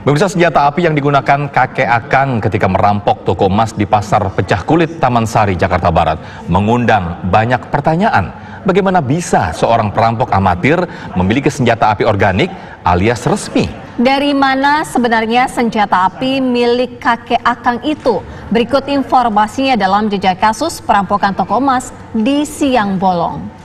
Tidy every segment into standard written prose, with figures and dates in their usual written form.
Pemirsa, senjata api yang digunakan kakek Akang ketika merampok toko emas di Pasar Pecah Kulit Taman Sari, Jakarta Barat mengundang banyak pertanyaan. Bagaimana bisa seorang perampok amatir memiliki senjata api organik alias resmi? Dari mana sebenarnya senjata api milik kakek Akang itu? Berikut informasinya dalam jejak kasus perampokan toko emas di Siang Bolong.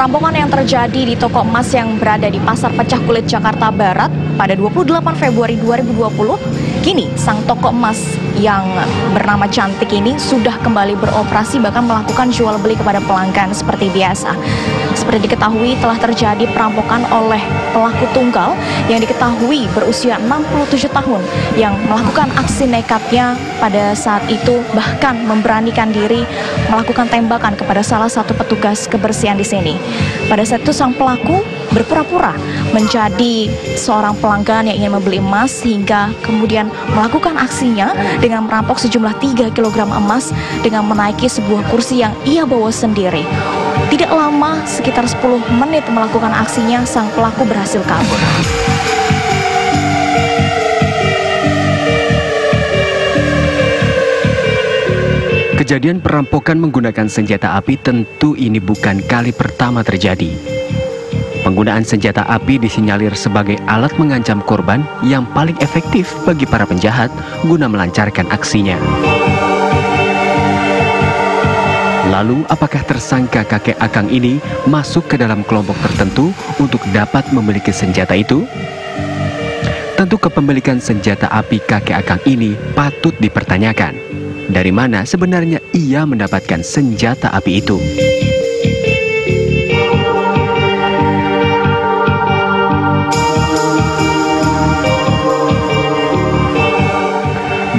Perampokan yang terjadi di toko emas yang berada di Pasar Pecah Kulit, Jakarta Barat pada 28 Februari 2020, kini sang toko emas yang bernama Cantik ini sudah kembali beroperasi, bahkan melakukan jual beli kepada pelanggan seperti biasa. Seperti diketahui, telah terjadi perampokan oleh pelaku tunggal yang diketahui berusia 67 tahun yang melakukan aksi nekatnya pada saat itu, bahkan memberanikan diri melakukan tembakan kepada salah satu petugas kebersihan di sini. Pada saat itu sang pelaku berpura-pura menjadi seorang pelanggan yang ingin membeli emas hingga kemudian melakukan aksinya dengan merampok sejumlah 3 kg emas dengan menaiki sebuah kursi yang ia bawa sendiri. Tidak lama, sekitar 10 menit melakukan aksinya, sang pelaku berhasil kabur. Kejadian perampokan menggunakan senjata api tentu ini bukan kali pertama terjadi. Penggunaan senjata api disinyalir sebagai alat mengancam korban yang paling efektif bagi para penjahat guna melancarkan aksinya. Lalu, apakah tersangka kakek Akang ini masuk ke dalam kelompok tertentu untuk dapat memiliki senjata itu? Tentu kepemilikan senjata api kakek Akang ini patut dipertanyakan. Dari mana sebenarnya ia mendapatkan senjata api itu?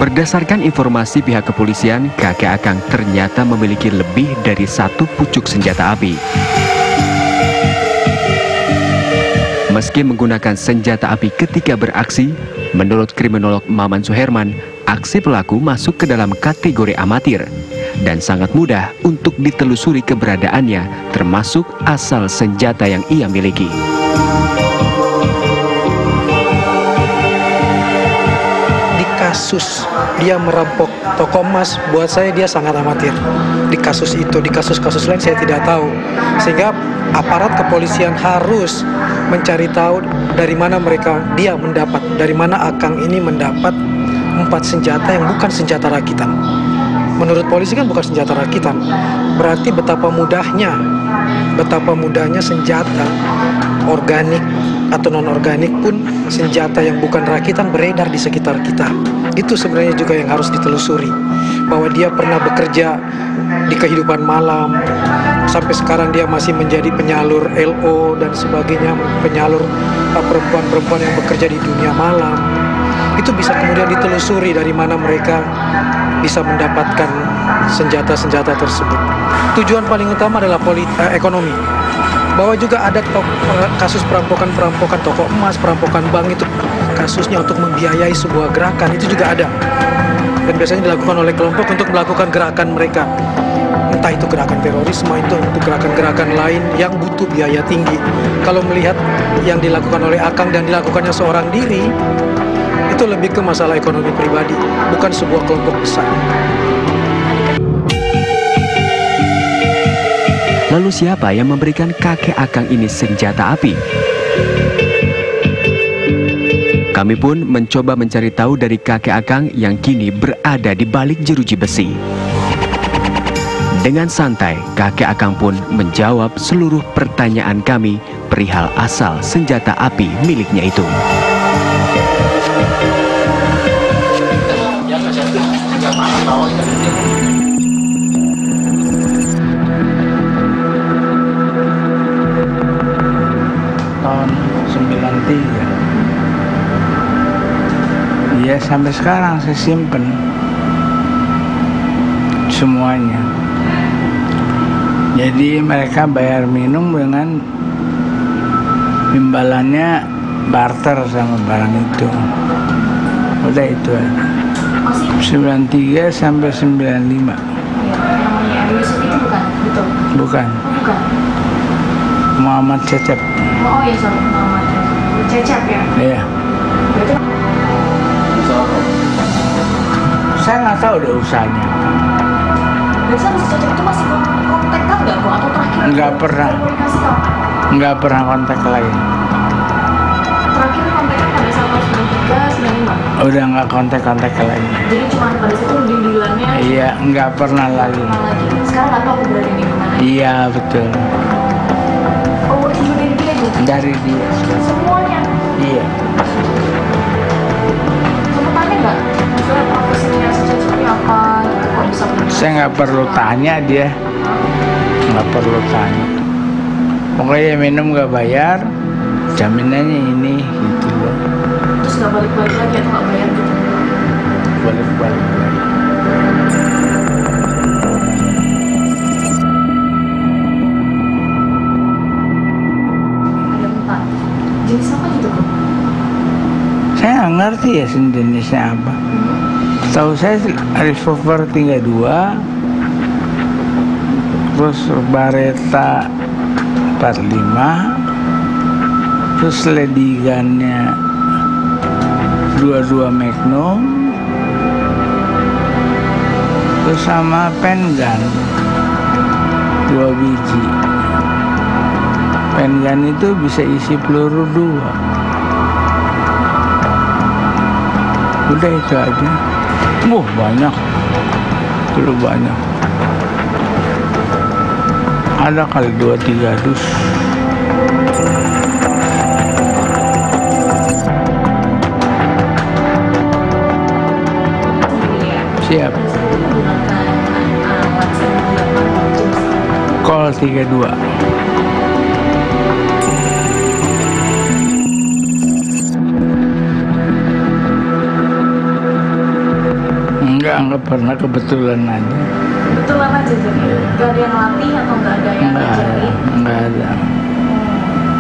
Berdasarkan informasi pihak kepolisian, kakek Akang ternyata memiliki lebih dari satu pucuk senjata api. Meski menggunakan senjata api ketika beraksi, menurut kriminolog Maman Suherman, aksi pelaku masuk ke dalam kategori amatir dan sangat mudah untuk ditelusuri keberadaannya, termasuk asal senjata yang ia miliki. Kasus dia merampok toko emas, buat saya dia sangat amatir. Di kasus itu, di kasus-kasus lain saya tidak tahu. Sehingga aparat kepolisian harus mencari tahu dari mana dia mendapat, dari mana Akang ini mendapat 4 senjata yang bukan senjata rakitan. Menurut polisi kan bukan senjata rakitan. Berarti betapa mudahnya senjata organik atau non-organik pun, senjata yang bukan rakitan beredar di sekitar kita. Itu sebenarnya juga yang harus ditelusuri. Bahwa dia pernah bekerja di kehidupan malam, sampai sekarang dia masih menjadi penyalur LO dan sebagainya, penyalur perempuan-perempuan yang bekerja di dunia malam. Itu bisa kemudian ditelusuri dari mana mereka bisa mendapatkan senjata-senjata tersebut. Tujuan paling utama adalah ekonomi. Bahwa juga ada kasus perampokan toko emas, perampokan bank, itu kasusnya untuk membiayai sebuah gerakan, itu juga ada. Dan biasanya dilakukan oleh kelompok untuk melakukan gerakan mereka. Entah itu gerakan terorisme, itu untuk gerakan-gerakan lain yang butuh biaya tinggi. Kalau melihat yang dilakukan oleh Akang dan dilakukannya seorang diri, itu lebih ke masalah ekonomi pribadi, bukan sebuah kelompok besar. Lalu siapa yang memberikan kakek Akang ini senjata api? Kami pun mencoba mencari tahu dari kakek Akang yang kini berada di balik jeruji besi. Dengan santai, kakek Akang pun menjawab seluruh pertanyaan kami perihal asal senjata api miliknya itu. Tahun 93 Ya sampai sekarang saya simpen semuanya. Jadi mereka bayar minum dengan imbalannya barter sama barang itu. Udah itu aja. 93 sampai 95. Namanya Yusuf itu bukan? Betul. Bukan. Bukan. Muhammad Cecep. Oh iya, sorry, Muhammad Cecep ya. Iya. Berarti Saya nggak tahu deh usahanya. biasanya Mas Cecep itu masih kontak nggak kok? Atau terakhir Nggak pernah. komunikasi kapan? Nggak pernah kontak lagi. Terakhir kontaknya pada saat tahun 93, 95. Udah nggak kontak-kontak lagi. Jadi cuma pada situ deal-dealannya Iya, nggak pernah lagi. lagi. Sekarang nggak tahu keberadaan di mana. Iya betul. Oh, itu juga dari dia juga. Dari dia. Semuanya. Iya. Kamu tanya nggak? Misalnya profesinya seperti apa? Kok bisa benar? Saya nggak perlu tanya dia. Nggak perlu tanya. Pokoknya minum nggak bayar, jaminannya ini gitu loh. Terus nggak balik-balik lagi atau nggak bayar gitu? Balik-balik lagi. Ada 4. Jenis apa gitu kok? Saya nggak ngerti ya jenisnya apa. Tahu saya revolver 32, terus Baretta 45, terus lady gun-nya 22 Magnum, terus sama pen gun 2 biji. Pen gun itu bisa isi peluru 2. Udah itu aja. Banyak. Dulu banyak. Ada kali 2-3 dus. Siap. Call 32. Enggak pernah, kebetulan aja. Kebetulan aja jadi nggak ada yang latih atau nggak ada yang ngajarin? Enggak ada.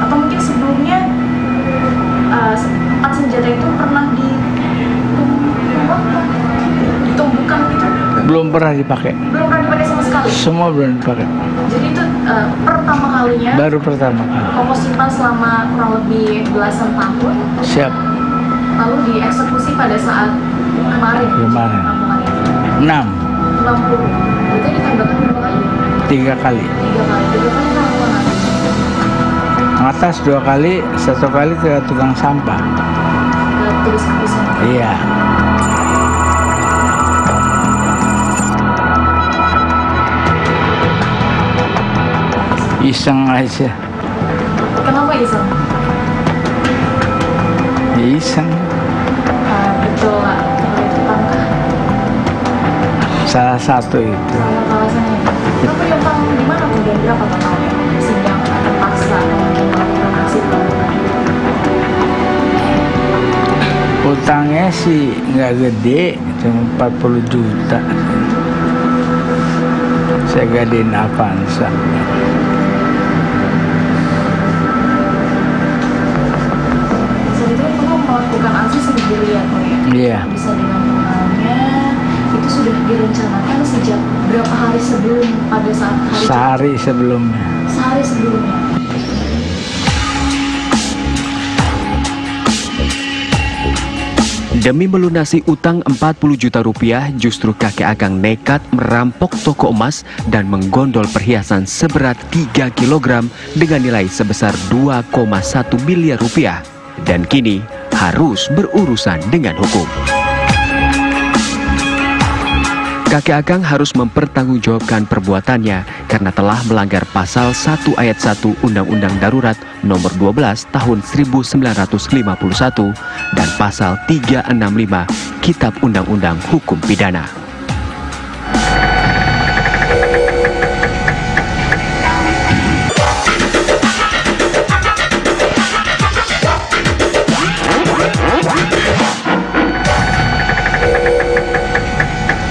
Atau mungkin sebelumnya empat senjata itu pernah ditumbuhkan gitu? Belum pernah dipakai. Belum pernah dipakai sama sekali? Semua belum dipakai. Jadi itu pertama kalinya Baru pertama kali. Koko simpan selama kurang lebih belasan tahun, Siap. lalu dieksekusi pada saat kemarin. Kemarin. Rampungan itu. 6. 60. Berarti ditembakkan berapa kali? 3 kali. 3 kali. 3 kali rampungan. Atas 2 kali, 1 kali ke tukang sampah. Tulis-tulisan. Iya. Iseng aja. Kenapa iseng? Iseng. Betul lah. Kalau itu tangkah. Salah satu itu. Sama alasannya. Kamu yang di mana kemudian berapa totalnya? Sehingga terpaksa mungkin melakukan aksi pelabuhan. Utangnya sih nggak gede, cuma 40 juta. Saya gadein Avanza. Sebetulnya kamu melakukan aksi sendirian, ya? Iya. Bisa dengan mengenalnya. Itu sudah direncanakan sejak berapa hari sebelum pada saat hari Sehari sebelumnya. Sehari sebelumnya. Demi melunasi utang 40 juta rupiah, justru kakek Akang nekat merampok toko emas dan menggondol perhiasan seberat 3 kg dengan nilai sebesar 2,1 miliar rupiah. Dan kini harus berurusan dengan hukum. Kakek Akang harus mempertanggungjawabkan perbuatannya karena telah melanggar pasal 1 ayat 1 Undang-Undang Darurat nomor 12 tahun 1951 dan pasal 365 Kitab Undang-Undang Hukum Pidana.